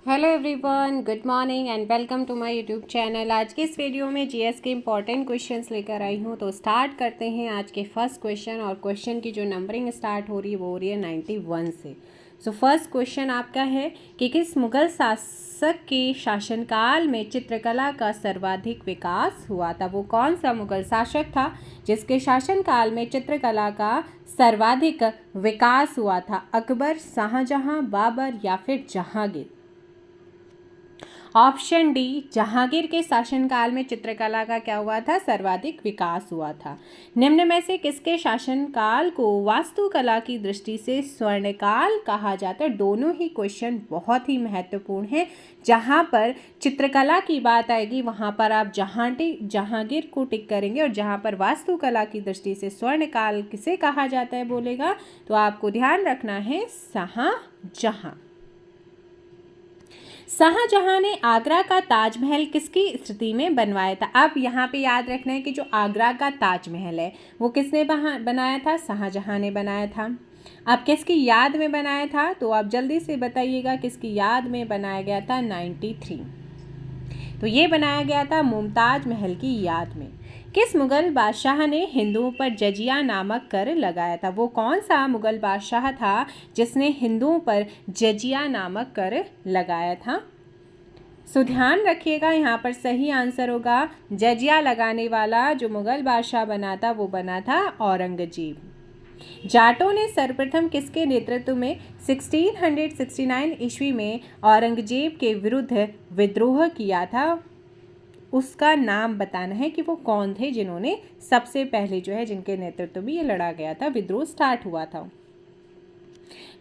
Hello everyone, good morning and welcome to my YouTube channel. आज के इस video में जीएस के इंपॉर्टेंट क्वेश्चंस लेकर आई हूँ। तो स्टार्ट करते हैं आज के फर्स्ट क्वेश्चन। और क्वेश्चन की जो नंबरिंग स्टार्ट हो रही है वो हो रही है 91 से। सो फर्स्ट क्वेश्चन आपका है कि किस मुगल शासक के शासनकाल में चित्रकला का सर्वाधिक विकास हुआ था। वो कौन सा मुगल शासक था जिसके शासनकाल में चित्रकला का सर्वाधिक विकास हुआ था? अकबर, शाहजहां, बाबर या फिर जहांगीर? ऑप्शन डी, जहांगीर के शासनकाल में चित्रकला का क्या हुआ था? सर्वाधिक विकास हुआ था। निम्न में से किसके शासनकाल को वास्तुकला की दृष्टि से स्वर्णकाल कहा जाता है? दोनों ही क्वेश्चन बहुत ही महत्वपूर्ण हैं। जहां पर चित्रकला की बात आएगी वहां पर आप जहांगीर को टिक करेंगे, और जहां पर वास्तुकला की दृष्टि से स्वर्णकाल किसे कहा जाता है बोलेगा तो आपको ध्यान रखना है शाहजहां। शाहजहां ने आगरा का ताजमहल किसकी स्मृति में बनवाया था? अब यहाँ पे याद रखना है कि जो आगरा का ताजमहल है वो किसने बनाया था? शाहजहां ने बनाया था। अब किसकी याद में बनाया था? तो आप जल्दी से बताइएगा किसकी याद में बनाया गया था? 93। तो ये बनाया गया था मुमताज महल की याद में। किस मुगल बादशाह ने हिंदुओं पर जजिया नामक कर लगाया था? वो कौन सा मुगल बादशाह था जिसने हिंदुओं पर जजिया नामक कर लगाया था? सो ध्यान रखिएगा, यहाँ पर सही आंसर होगा जजिया लगाने वाला जो मुगल बादशाह बना था वो बना था औरंगजेब। जाटों ने सर्वप्रथम किसके नेतृत्व में 1669 ईस्वी में औरंगजेब के विरुद्ध विद्रोह किया था? उसका नाम बताना है कि वो कौन थे जिन्होंने सबसे पहले जो है जिनके नेतृत्व में ये लड़ा गया था, विद्रोह स्टार्ट हुआ था।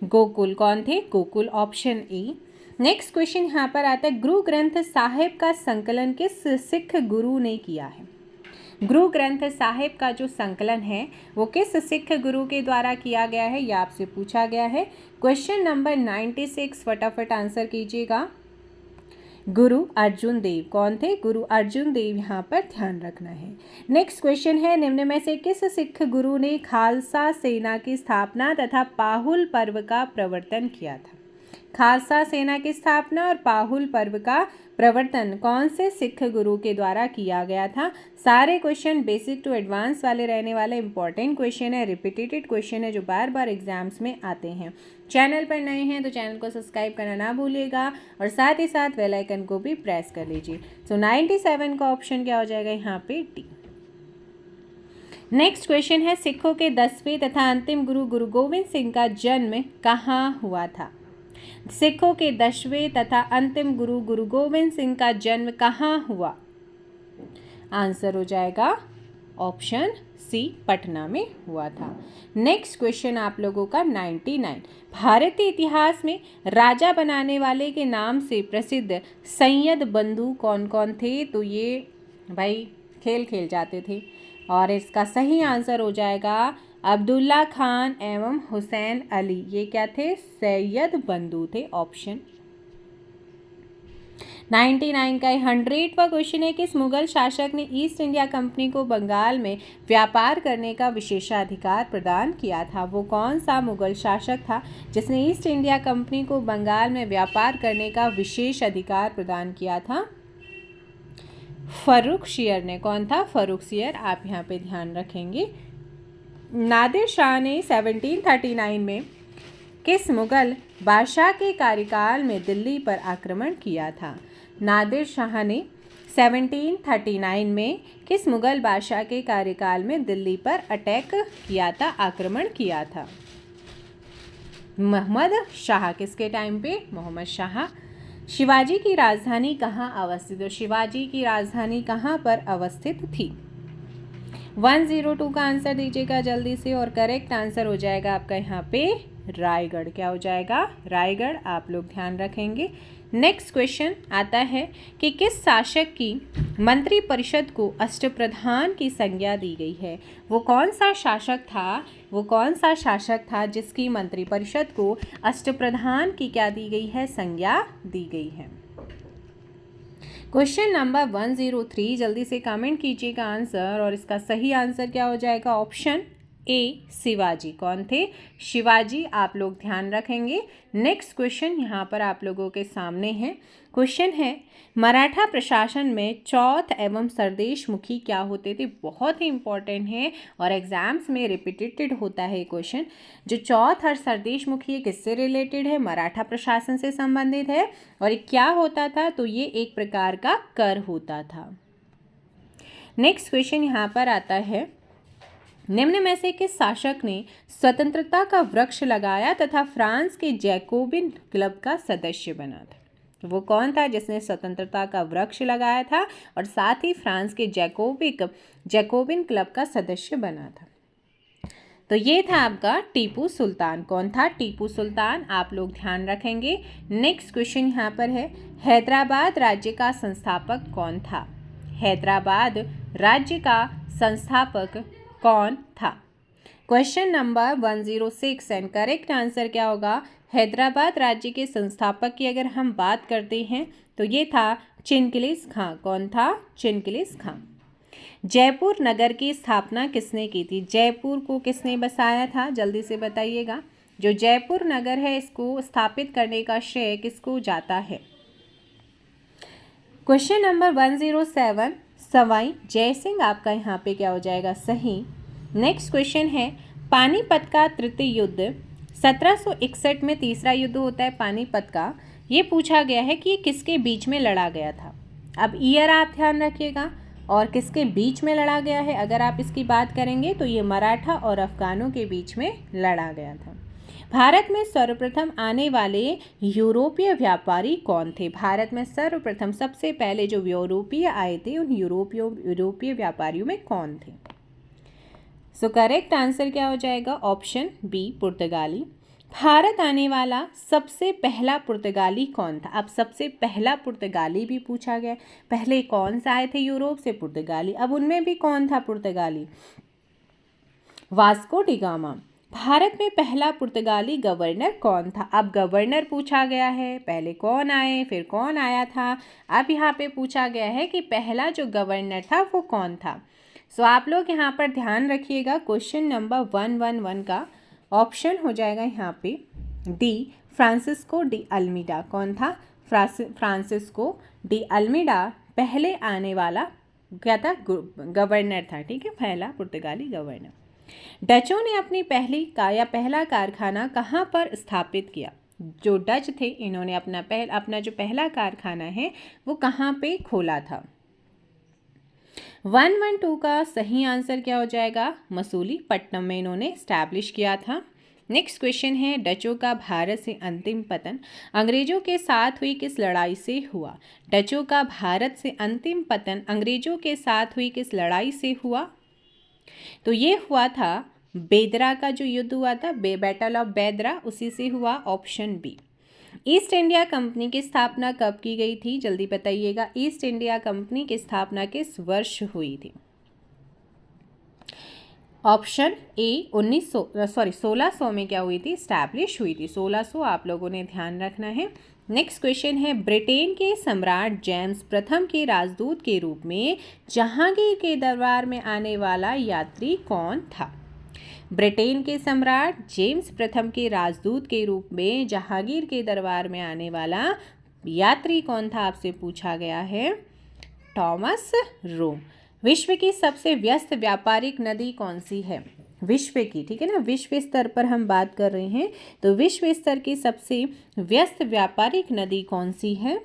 गोकुल कौन थे? Gokul, option A. Next question यहाँ पर आता है, गुरु ग्रंथ साहिब का संकलन किस सिख गुरु ने किया है? गुरु ग्रंथ साहिब का जो संकलन है वो किस सिख गुरु के द्वारा किया गया है, यह आपसे पूछा गया है। क्वेश्चन नंबर 96, फटाफट आंसर कीजिएगा। गुरु अर्जुन देव कौन थे? गुरु अर्जुन देव, यहाँ पर ध्यान रखना है। नेक्स्ट क्वेश्चन है, निम्न में से किस सिख गुरु ने खालसा सेना की स्थापना तथा पाहुल पर्व का प्रवर्तन किया था? खालसा सेना की स्थापना और पाहुल पर्व का प्रवर्तन कौन से सिख गुरु के द्वारा किया गया था? सारे क्वेश्चन बेसिक टू एडवांस वाले रहने वाले इंपॉर्टेंट क्वेश्चन है, रिपीटेटेड क्वेश्चन है जो बार बार एग्जाम्स में आते हैं। चैनल पर नए हैं तो चैनल को सब्सक्राइब करना ना भूलिएगा और साथ ही साथ बेल आइकन को भी प्रेस कर लीजिए। सो 97 का ऑप्शन क्या हो जाएगा यहाँ पे? डी। नेक्स्ट क्वेश्चन है, सिखों के 10वें तथा अंतिम गुरु गुरु गोविंद सिंह का जन्म कहाँ हुआ था? सिखों के 10वें तथा अंतिम गुरु गुरु गोविंद सिंह का जन्म कहाँ हुआ? आंसर हो जाएगा ऑप्शन सी, पटना में हुआ था। नेक्स्ट क्वेश्चन आप लोगों का 99, भारतीय इतिहास में राजा बनाने वाले के नाम से प्रसिद्ध सैयद बंधु कौन कौन थे? तो ये भाई खेल जाते थे और इसका सही आंसर हो जाएगा अब्दुल्ला खान एवं हुसैन अली। ये क्या थे? सैयद बंधु थे, ऑप्शन। 99 का 100वां क्वेश्चन है, किस मुगल शासक ने ईस्ट इंडिया कंपनी को बंगाल में व्यापार करने का विशेषाधिकार प्रदान किया था? वो कौन सा मुगल शासक था जिसने ईस्ट इंडिया कंपनी को बंगाल में व्यापार करने का विशेष अधिकार प्रदान किया था? फर्रुखशियर ने। कौन था? फर्रुखशियर, आप यहाँ पे ध्यान रखेंगे। नादिर शाह ने 1739 में किस मुगल बादशाह के कार्यकाल में दिल्ली पर आक्रमण किया था? नादिर शाह ने 1739 में किस मुगल बादशाह के कार्यकाल में दिल्ली पर अटैक किया था, आक्रमण किया था? मोहम्मद शाह। किसके टाइम पे? मोहम्मद शाह। शिवाजी की राजधानी कहाँ अवस्थित है? शिवाजी की राजधानी कहाँ पर अवस्थित थी? 102 का आंसर दीजिएगा जल्दी से, और करेक्ट आंसर हो जाएगा आपका यहाँ पे रायगढ़। क्या हो जाएगा? रायगढ़, आप लोग ध्यान रखेंगे। नेक्स्ट क्वेश्चन आता है कि किस शासक की मंत्रिपरिषद को अष्टप्रधान की संज्ञा दी गई है? वो कौन सा शासक था? वो कौन सा शासक था जिसकी मंत्रिपरिषद को अष्टप्रधान की क्या दी गई है? संज्ञा दी गई है। क्वेश्चन नंबर 103, जल्दी से कमेंट कीजिएगा आंसर, और इसका सही आंसर क्या हो जाएगा? Option A Shivaji. कौन थे? शिवाजी। आप लोग ध्यान रखेंगे। नेक्स्ट क्वेश्चन यहाँ पर आप लोगों के सामने है। क्वेश्चन है मराठा प्रशासन में चौथ एवं सरदेशमुखी क्या होते थे? बहुत ही इंपॉर्टेंट है और एग्जाम्स में रिपीटेड होता है क्वेश्चन। जो चौथ और सरदेशमुखी किससे रिलेटेड है? मराठा प्रशासन से संबंधित है। और क्या होता था? तो ये एक प्रकार का कर होता था। नेक्स्ट क्वेश्चन यहाँ पर आता है निम्न में से किस शासक ने स्वतंत्रता का वृक्ष लगाया तथा फ्रांस के जैकोबिन क्लब का सदस्य बना था? वो कौन था जिसने स्वतंत्रता का वृक्ष लगाया था और साथ ही फ्रांस के जैकोबिन क्लब का सदस्य बना था? तो ये था आपका टीपू सुल्तान। कौन था? टीपू सुल्तान। आप लोग ध्यान रखेंगे। नेक्स्ट क्वेश्चन यहाँ पर है हैदराबाद राज्य का संस्थापक कौन था? हैदराबाद राज्य का संस्थापक कौन था? Question number 106 and correct answer क्या होगा? हैदराबाद राज्य के संस्थापक की अगर हम बात करते हैं तो ये था चिनकिलिस खां। कौन था? चिनकिलिस खां। जयपुर नगर की स्थापना किसने की थी? जयपुर को किसने बसाया था? जल्दी से बताइएगा। जो जयपुर नगर है इसको स्थापित करने का श्रेय किसको जाता है? क्वेश्चन नंबर 107 सवाई जयसिंह आपका यहाँ पे क्या हो जाएगा? सही। नेक्स्ट क्वेश्चन है पानीपत का तृतीय युद्ध 1761 में तीसरा युद्ध होता है पानीपत का। ये पूछा गया है कि ये किसके बीच में लड़ा गया था? अब ईयर आप ध्यान रखिएगा और किसके बीच में लड़ा गया है। अगर आप इसकी बात करेंगे तो ये मराठा और अफगानों के बीच में लड़ा गया था। भारत में सर्वप्रथम आने वाले यूरोपीय व्यापारी कौन थे? भारत में सर्वप्रथम सबसे पहले जो यूरोपीय आए थे उन यूरोपीय व्यापारियों में कौन थे? सो करेक्ट आंसर क्या हो जाएगा? ऑप्शन बी पुर्तगाली। भारत आने वाला सबसे पहला पुर्तगाली कौन था? अब सबसे पहला पुर्तगाली भी पूछा गया। पहले कौन सा आए थे यूरोप से? पुर्तगाली। अब उनमें भी कौन था पुर्तगाली? Vasco D gamma. भारत में पहला पुर्तगाली गवर्नर कौन था? अब गवर्नर पूछा गया है, पहले कौन आए फिर कौन आया था। अब यहाँ पे पूछा गया है कि पहला जो गवर्नर था वो कौन था। सो आप लोग यहाँ पर ध्यान रखिएगा। क्वेश्चन नंबर 111 का ऑप्शन हो जाएगा यहाँ पे डी फ्रांसिस्को डी अल्मीडा। कौन था? फ्रांसिस्को डी अल्मीडा पहले आने वाला क्या था? गवर्नर था। ठीक है, पहला पुर्तगाली गवर्नर। डचों ने अपनी पहला कारखाना कहाँ पर स्थापित किया? जो डच थे इन्होंने अपना जो पहला कारखाना है वो कहाँ पे खोला था? 112 का सही आंसर क्या हो जाएगा? मसूलीपट्टनम में इन्होंने स्टैब्लिश किया था। नेक्स्ट क्वेश्चन है डचों का भारत से अंतिम पतन अंग्रेजों के साथ हुई किस लड़ाई से हुआ? डचों का भारत से अंतिम पतन अंग्रेजों के साथ हुई किस लड़ाई से हुआ? तो ये हुआ था बेदरा का जो युद्ध हुआ था, बैटल ऑफ बेदरा, उसी से हुआ। Option B. East India Company की स्थापना कब की गई थी? जल्दी बताइएगा। ईस्ट इंडिया कंपनी की स्थापना किस वर्ष हुई थी? ऑप्शन ए 1600 में क्या हुई थी? स्टैब्लिश हुई थी। 1600 आप लोगों ने ध्यान रखना है। नेक्स्ट क्वेश्चन है ब्रिटेन के सम्राट जेम्स प्रथम के राजदूत के रूप में जहांगीर के दरबार में आने वाला यात्री कौन था? ब्रिटेन के सम्राट जेम्स प्रथम के राजदूत के रूप में जहांगीर के दरबार में आने वाला यात्री कौन था? आपसे पूछा गया है। Thomas Roe. विश्व की सबसे व्यस्त व्यापारिक नदी कौन सी है? विश्व की, ठीक है ना, विश्व स्तर पर हम बात कर रहे हैं तो विश्व स्तर की सबसे व्यस्त व्यापारिक नदी कौन सी है?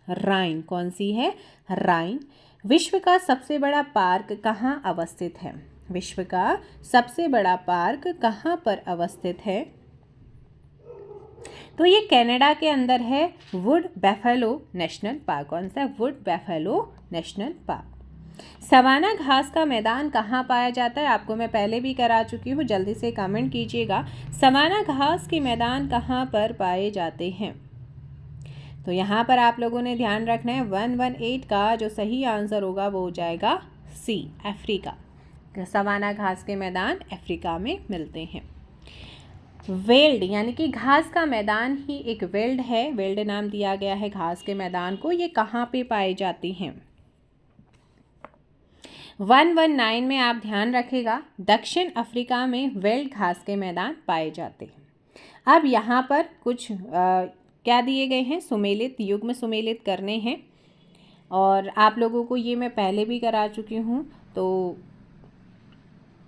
राइन। कौन सी है? राइन। विश्व का सबसे बड़ा पार्क कहाँ अवस्थित है? विश्व का सबसे बड़ा पार्क कहाँ पर अवस्थित है? तो ये कनाडा के अंदर है, वुड बैफेलो नेशनल पार्क। कौन सा? Wood Buffalo National Park. Savanna घास का मैदान कहाँ पाया जाता है? आपको मैं पहले भी करा चुकी हूँ, जल्दी से कमेंट कीजिएगा। सवाना घास के मैदान कहाँ पर पाए जाते हैं? तो यहाँ पर आप लोगों ने ध्यान रखना है। 118 का जो सही आंसर होगा वो हो जाएगा सी, अफ्रीका। सवाना घास के मैदान अफ्रीका में मिलते हैं। वेल्ड यानी कि घास का मैदान ही एक वेल्ड है, वेल्ड नाम दिया गया है घास के मैदान को। ये कहाँ पे पाए जाती हैं? 119 में आप ध्यान रखिएगा, दक्षिण अफ्रीका में वेल्ड घास के मैदान पाए जाते हैं। अब यहाँ पर कुछ क्या दिए गए हैं, सुमेलित युग्म सुमेलित करने हैं, और आप लोगों को ये मैं पहले भी करा चुकी हूँ, तो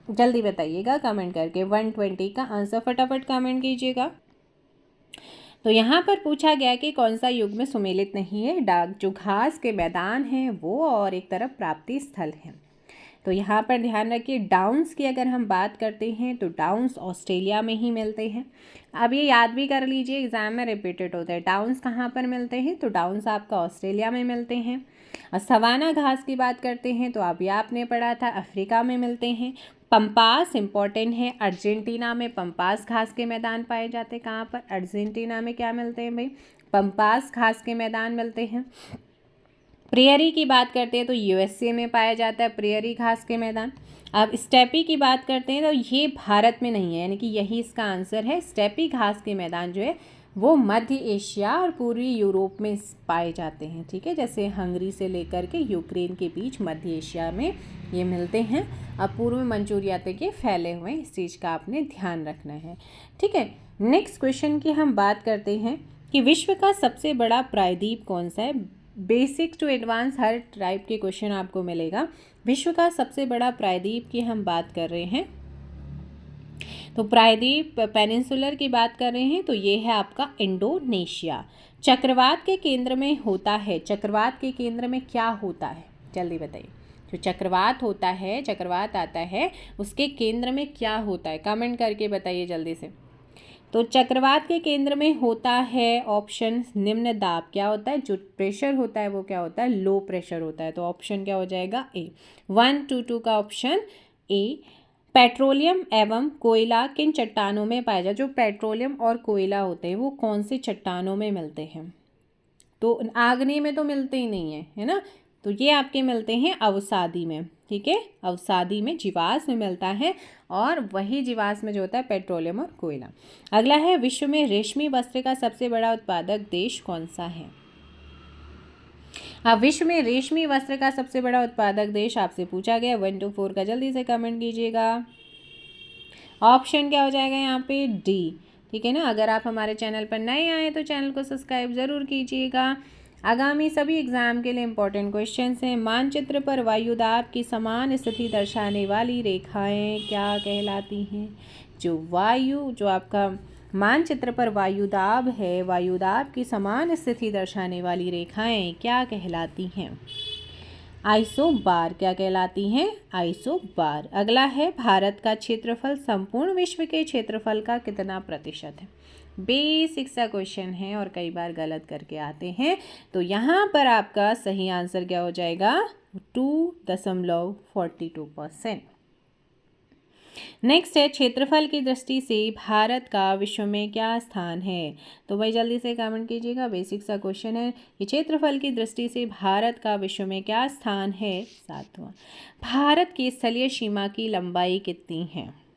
जल्दी बताइएगा कमेंट करके। 120 का आंसर फटाफट कमेंट कीजिएगा। तो यहाँ पर पूछा गया कि कौन सा युग्म सुमेलित नहीं है, डाक जो घास के मैदान हैं वो और एक तरफ प्राप्ति स्थल है। तो यहाँ पर ध्यान रखिए, डाउन्स की अगर हम बात करते हैं तो डाउन्स ऑस्ट्रेलिया में ही मिलते हैं। अब ये याद भी कर लीजिए, एग्जाम में रिपीटेड होता है। डाउन्स कहाँ पर मिलते हैं, तो डाउन्स आपका ऑस्ट्रेलिया में मिलते हैं। और सवाना घास की बात करते हैं तो अभी आपने पढ़ा था अफ्रीका में मिलते हैं। पंपास इंपॉर्टेंट है, अर्जेंटीना में पंपास घास के मैदान पाए जाते हैं। कहाँ पर, अर्जेंटीना में क्या मिलते हैं भाई, पंपास घास के मैदान मिलते हैं। प्रेयरी की बात करते हैं तो यूएसए में पाया जाता है प्रेयरी घास के मैदान। अब स्टेपी की बात करते हैं तो ये भारत में नहीं है, यानी कि यही इसका आंसर है। स्टेपी घास के मैदान जो है वो मध्य एशिया और पूर्वी यूरोप में पाए जाते हैं, ठीक है। जैसे हंगरी से लेकर के यूक्रेन के बीच मध्य एशिया में ये मिलते हैं। अब पूर्व में मंचूरिया तक ये फैले हुए हैं, इस चीज़ का आपने ध्यान रखना है, ठीक है। नेक्स्ट क्वेश्चन की हम बात करते हैं कि विश्व का सबसे बड़ा प्रायद्वीप कौन सा है। बेसिक टू एडवांस हर टाइप के क्वेश्चन आपको मिलेगा। विश्व का सबसे बड़ा प्रायद्वीप की हम बात कर रहे हैं, तो प्रायद्वीप पेनिनसुलर की बात कर रहे हैं तो ये है आपका इंडोनेशिया। चक्रवात के केंद्र में होता है, चक्रवात के केंद्र में क्या होता है, जल्दी बताइए। जो चक्रवात होता है, चक्रवात आता है, उसके केंद्र में क्या होता है, कमेंट करके बताइए जल्दी से। तो चक्रवात के केंद्र में होता है ऑप्शन निम्न दाब। क्या होता है, जो प्रेशर होता है वो क्या होता है, लो प्रेशर होता है। तो ऑप्शन क्या हो जाएगा, ए। 122 का ऑप्शन ए। पेट्रोलियम एवं कोयला किन चट्टानों में पाया जाए। जो पेट्रोलियम और कोयला होते हैं वो कौन से चट्टानों में मिलते हैं, तो आग्नेय में तो मिलते ही नहीं है ना। तो ये आपके मिलते हैं अवसादी में, ठीक है। अवसादी में, जीवाश्म में मिलता है, और वही जीवाश्म में जो होता है पेट्रोलियम और कोयला। अगला है, विश्व में रेशमी वस्त्र का सबसे बड़ा उत्पादक देश कौन सा है। हाँ, विश्व में रेशमी वस्त्र का सबसे बड़ा उत्पादक देश आपसे पूछा गया। 1 to 4 का जल्दी से कमेंट कीजिएगा। ऑप्शन क्या हो जाएगा यहाँ पे, डी, ठीक है ना। अगर आप हमारे चैनल पर नए आए तो चैनल को सब्सक्राइब ज़रूर कीजिएगा। आगामी सभी एग्जाम के लिए इंपॉर्टेंट क्वेश्चंस हैं। मानचित्र पर वायुदाब की समान स्थिति दर्शाने वाली रेखाएं क्या कहलाती हैं। जो आपका मानचित्र पर वायुदाब है, वायुदाब की समान स्थिति दर्शाने वाली रेखाएं क्या कहलाती हैं, आइसोबार। क्या कहलाती हैं, आइसोबार। अगला है, भारत का क्षेत्रफल संपूर्ण विश्व के क्षेत्रफल का कितना प्रतिशत है। बेसिक सा क्वेश्चन है और कई बार गलत करके आते हैं। तो यहाँ पर आपका सही आंसर क्या हो जाएगा, 2.42%। नेक्स्ट है, क्षेत्रफल की दृष्टि से भारत का विश्व में क्या स्थान है। तो भाई जल्दी से कमेंट कीजिएगा, बेसिक सा क्वेश्चन है कि क्षेत्रफल की दृष्टि से भारत का विश्व में क्या स्थान है, 7वां। भारत की स्थलीय सीमा की लंबाई कितनी है।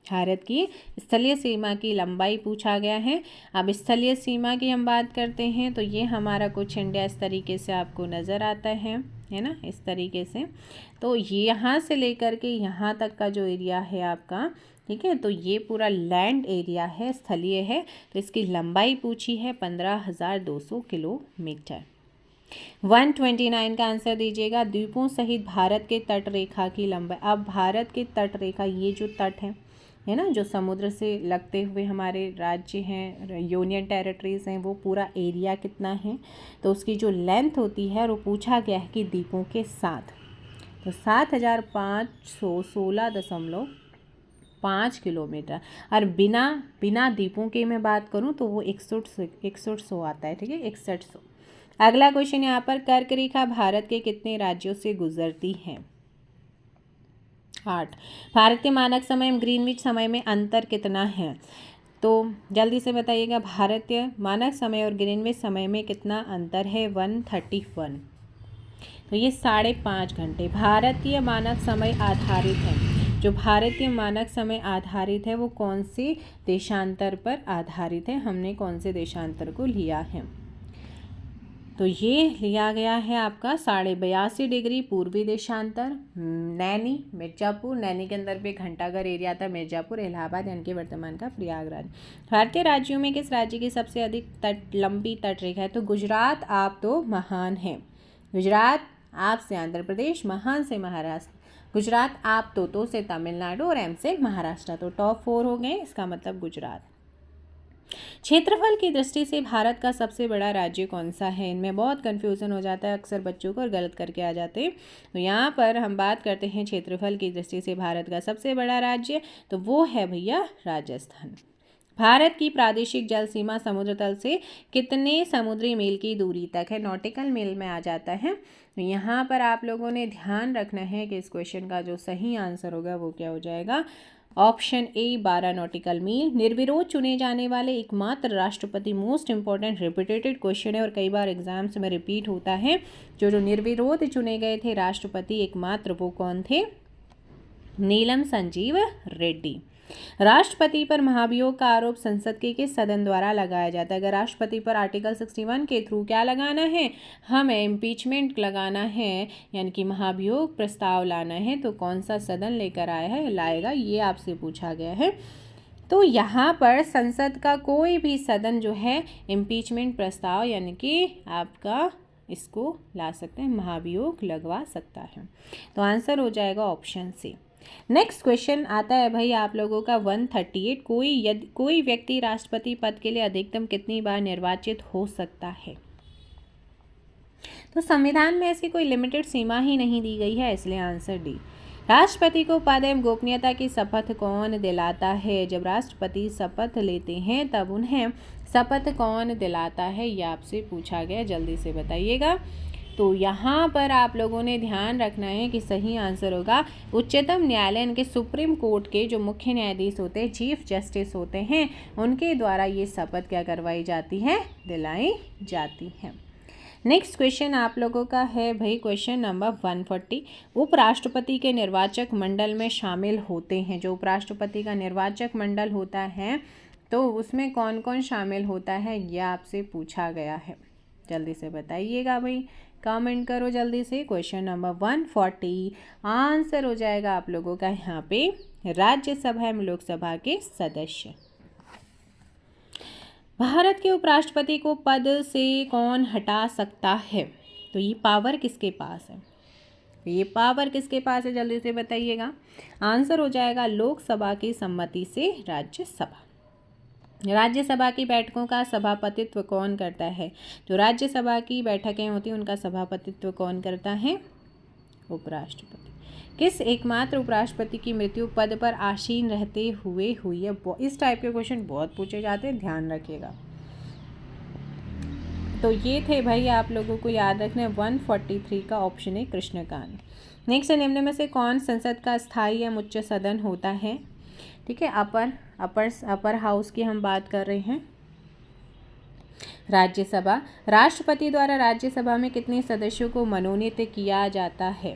भारत की स्थलीय सीमा की लंबाई पूछा गया है। अब स्थलीय सीमा की हम बात करते हैं तो ये हमारा कुछ इंडिया इस तरीके से आपको नज़र आता है ना, इस तरीके से। तो ये यहाँ से लेकर के यहाँ तक का जो एरिया है आपका, ठीक है, तो ये पूरा लैंड एरिया है, स्थलीय है। तो इसकी लंबाई पूछी है 15,200 किलोमीटर। 129 का आंसर दीजिएगा। द्वीपों सहित भारत के तट रेखा की लंबाई। अब भारत के तट रेखा, ये जो तट है ना, जो समुद्र से लगते हुए हमारे राज्य हैं, यूनियन टेरिटरीज़ हैं, वो पूरा एरिया कितना है, तो उसकी जो लेंथ होती है वो पूछा गया है कि द्वीपों के साथ, तो 7,516.5 किलोमीटर। और बिना द्वीपों के मैं बात करूं तो वो 6100 आता है, ठीक है, 6100। अगला क्वेश्चन यहाँ पर, कर्क रेखा भारत के कितने राज्यों से गुजरती है। 8। भारतीय मानक समय एवं ग्रीनविच समय में अंतर कितना है। तो जल्दी से बताइएगा, भारतीय मानक समय और ग्रीनविच समय में कितना अंतर है। 131। तो ये 5.5 घंटे। भारतीय मानक समय आधारित है, जो भारतीय मानक समय आधारित है वो कौन से देशांतर पर आधारित है, हमने कौन से देशांतर को लिया है। तो ये लिया गया है आपका 82.5 डिग्री पूर्वी देशांतर। नैनी मिर्ज़ापुर, नैनी के अंदर भी घंटाघर एरिया था, मिर्ज़ापुर इलाहाबाद यानी कि वर्तमान का प्रयागराज। भारतीय राज्यों में किस राज्य की सबसे अधिक लंबी तटरेखा है? तो गुजरात आप तो महान है। गुजरात आप से आंध्र प्रदेश, महान से महाराष्ट्र। गुजरात आप तो से तमिलनाडु और एम से महाराष्ट्र। तो टॉप 4 हो गए, इसका मतलब गुजरात। क्षेत्रफल की दृष्टि से भारत का सबसे बड़ा राज्य कौन सा है? इनमें बहुत कन्फ्यूज़न हो जाता है अक्सर बच्चों को और गलत करके आ जाते हैं। तो यहाँ पर हम बात करते हैं क्षेत्रफल की दृष्टि से भारत का सबसे बड़ा राज्य, तो वो है भैया राजस्थान। भारत की प्रादेशिक जल सीमा समुद्र तल से कितने समुद्री मील की दूरी तक है? नॉटिकल मील में आ जाता है। तो यहाँ पर आप लोगों ने ध्यान रखना है कि इस क्वेश्चन का जो सही आंसर होगा वो क्या हो जाएगा? ऑप्शन ए 12 नॉटिकल मील। निर्विरोध चुने जाने वाले एकमात्र राष्ट्रपति, मोस्ट इंपॉर्टेंट रिपीटेटेड क्वेश्चन है और कई बार एग्जाम्स में रिपीट होता है। जो निर्विरोध चुने गए थे राष्ट्रपति एकमात्र, वो कौन थे? नीलम संजीव रेड्डी। राष्ट्रपति पर महाभियोग का आरोप संसद के किस सदन द्वारा लगाया जाता है? अगर राष्ट्रपति पर आर्टिकल 61 के थ्रू क्या लगाना है? हमें इम्पीचमेंट लगाना है, यानी कि महाभियोग प्रस्ताव लाना है, तो कौन सा सदन लेकर आया है लाएगा, ये आपसे पूछा गया है। तो यहाँ पर संसद का कोई भी सदन जो है इम्पीचमेंट प्रस्ताव यानी कि आपका इसको ला सकते हैं, महाभियोग लगवा सकता है। तो आंसर हो जाएगा ऑप्शन सी। नेक्स्ट क्वेश्चन आता है भाई आप लोगों का 138। कोई व्यक्ति राष्ट्रपति पद के लिए अधिकतम कितनी बार निर्वाचित हो सकता है? तो संविधान में ऐसी कोई लिमिटेड सीमा ही नहीं दी गई है, इसलिए आंसर डी। राष्ट्रपति को पद एवं गोपनीयता की शपथ कौन दिलाता है? जब राष्ट्रपति शपथ लेते हैं तब उन्हें शपथ कौन दिलाता है, ये आपसे पूछा गया, जल्दी से बताइएगा। तो यहाँ पर आप लोगों ने ध्यान रखना है कि सही आंसर होगा उच्चतम न्यायालय के सुप्रीम कोर्ट के जो मुख्य न्यायाधीश होते हैं, चीफ जस्टिस होते हैं, उनके द्वारा ये शपथ क्या करवाई जाती है? दिलाई जाती है। नेक्स्ट क्वेश्चन आप लोगों का है भाई क्वेश्चन नंबर 140। उपराष्ट्रपति के निर्वाचक मंडल में शामिल होते हैं, जो उपराष्ट्रपति का निर्वाचक मंडल होता है तो उसमें कौन कौन शामिल होता है, यह आपसे पूछा गया है, जल्दी से बताइएगा भाई, कमेंट करो जल्दी से। क्वेश्चन नंबर 140 आंसर हो जाएगा आप लोगों का यहाँ पे राज्यसभा एवं लोकसभा के सदस्य। भारत के उपराष्ट्रपति को पद से कौन हटा सकता है? तो ये पावर किसके पास है? ये पावर किसके पास है, जल्दी से बताइएगा। आंसर हो जाएगा लोकसभा की सम्मति से राज्यसभा। राज्यसभा की बैठकों का सभापतित्व कौन करता है? जो राज्यसभा की बैठकें होती हैं उनका सभापतित्व कौन करता है? उपराष्ट्रपति। किस एकमात्र उपराष्ट्रपति की मृत्यु पद पर आसीन रहते हुए हुई है? इस टाइप के क्वेश्चन बहुत पूछे जाते हैं, ध्यान रखिएगा। तो ये थे भाई आप लोगों को याद रखना 143 का ऑप्शन है कृष्णकांत। नेक्स्ट है, निम्न में से कौन संसद का स्थायी एवं उच्च सदन होता है? ठीक है, अपर हाउस की हम बात कर रहे हैं। राज्यसभा। राष्ट्रपति द्वारा राज्यसभा में कितने सदस्यों को मनोनीत किया जाता है?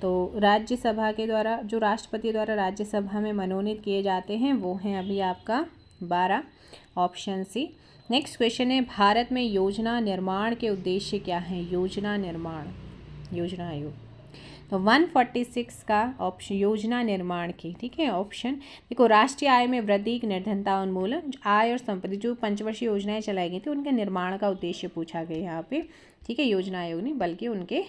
तो राज्यसभा के द्वारा जो राष्ट्रपति द्वारा राज्यसभा में मनोनीत किए जाते हैं वो हैं अभी आपका 12, ऑप्शन सी। नेक्स्ट क्वेश्चन है, भारत में योजना निर्माण के उद्देश्य क्या हैं? योजना निर्माण, योजना आयोग। तो 146 का ऑप्शन योजना निर्माण की, ठीक है, ऑप्शन देखो, राष्ट्रीय आय में वृद्धि, निर्धनता उन्मूलन, आय और संपत्ति, जो पंचवर्षीय योजनाएं चलाई गई थी उनके निर्माण का उद्देश्य पूछा गया यहाँ पे, ठीक है, योजना आयोग नहीं बल्कि उनके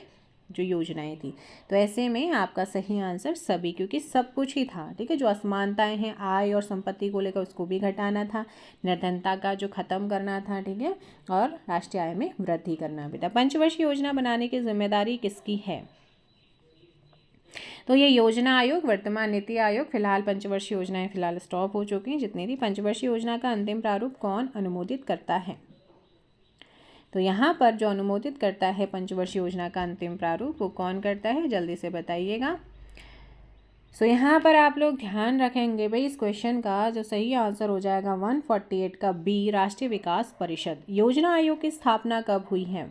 जो योजनाएं थी। तो ऐसे में आपका सही आंसर सभी, क्योंकि सब कुछ ही था, ठीक है, जो असमानताएं हैं आय और संपत्ति को लेकर उसको भी घटाना था, निर्धनता का जो खत्म करना था, ठीक है, और राष्ट्रीय आय में वृद्धि करना भी था। पंचवर्षीय योजना बनाने की जिम्मेदारी किसकी है? तो ये योजना आयोग, वर्तमान नीति आयोग, फिलहाल पंचवर्षीय योजनाएं फिलहाल स्टॉप हो चुकी हैं जितनी थी। पंचवर्षीय योजना का अंतिम प्रारूप कौन अनुमोदित करता है? तो यहाँ पर जो अनुमोदित करता है पंचवर्षीय योजना का अंतिम प्रारूप वो कौन करता है, जल्दी से बताइएगा। सो यहाँ पर आप लोग ध्यान रखेंगे भाई इस क्वेश्चन का जो सही आंसर हो जाएगा 148 का बी, राष्ट्रीय विकास परिषद। योजना आयोग की स्थापना कब हुई है?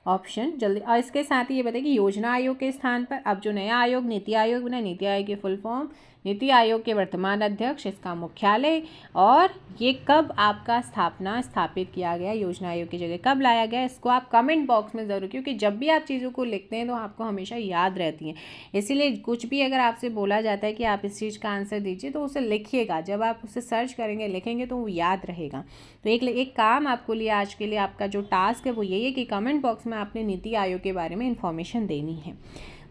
ऑप्शन जल्दी, और इसके साथ ही ये बताइए कि योजना आयोग के स्थान पर अब जो नया आयोग नीति आयोग बना, नीति आयोग की फुल फॉर्म नीति आयोग के वर्तमान अध्यक्ष, इसका मुख्यालय, और ये कब आपका स्थापित किया गया, योजना आयोग की जगह कब लाया गया, इसको आप कमेंट बॉक्स में ज़रूर, क्योंकि जब भी आप चीज़ों को लिखते हैं तो आपको हमेशा याद रहती हैं। इसीलिए कुछ भी अगर आपसे बोला जाता है कि आप इस चीज़ का आंसर दीजिए तो उसे लिखिएगा, जब आप उसे सर्च करेंगे लिखेंगे तो वो याद रहेगा। तो एक काम आपको लिए आज के लिए आपका जो टास्क है वो यही है कि कमेंट बॉक्स में आपने नीति आयोग के बारे में इन्फॉर्मेशन देनी है।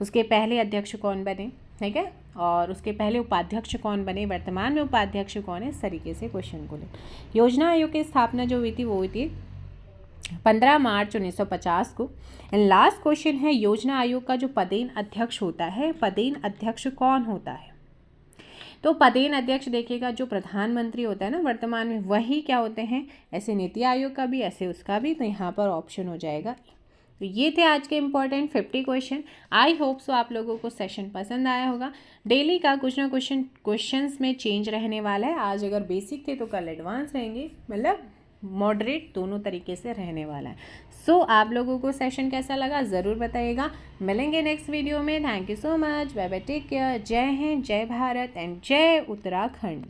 उसके पहले अध्यक्ष कौन बने, ठीक है, और उसके पहले उपाध्यक्ष कौन बने, वर्तमान में उपाध्यक्ष कौन है, इस तरीके से क्वेश्चन को ले। योजना आयोग की स्थापना जो हुई थी वो हुई थी 15 मार्च 1950 को। एंड लास्ट क्वेश्चन है, योजना आयोग का जो पदेन अध्यक्ष होता है, पदेन अध्यक्ष कौन होता है? तो पदेन अध्यक्ष देखिएगा, जो प्रधानमंत्री होता है ना वर्तमान में, वही क्या होते हैं, ऐसे नीति आयोग का भी ऐसे उसका भी, तो यहाँ पर ऑप्शन हो जाएगा। तो ये थे आज के important 50 question. I hope so आप लोगों को सेशन पसंद आया होगा। डेली का कुछ ना कुछ क्वेश्चंस में चेंज रहने वाला है। आज अगर बेसिक थे तो कल एडवांस रहेंगे, मतलब मॉडरेट, दोनों तरीके से रहने वाला है। सो आप लोगों को सेशन कैसा लगा ज़रूर बताइएगा। मिलेंगे नेक्स्ट वीडियो में। Thank you so much, bye bye, take care. जय हिंद, जय भारत एंड जय उत्तराखंड।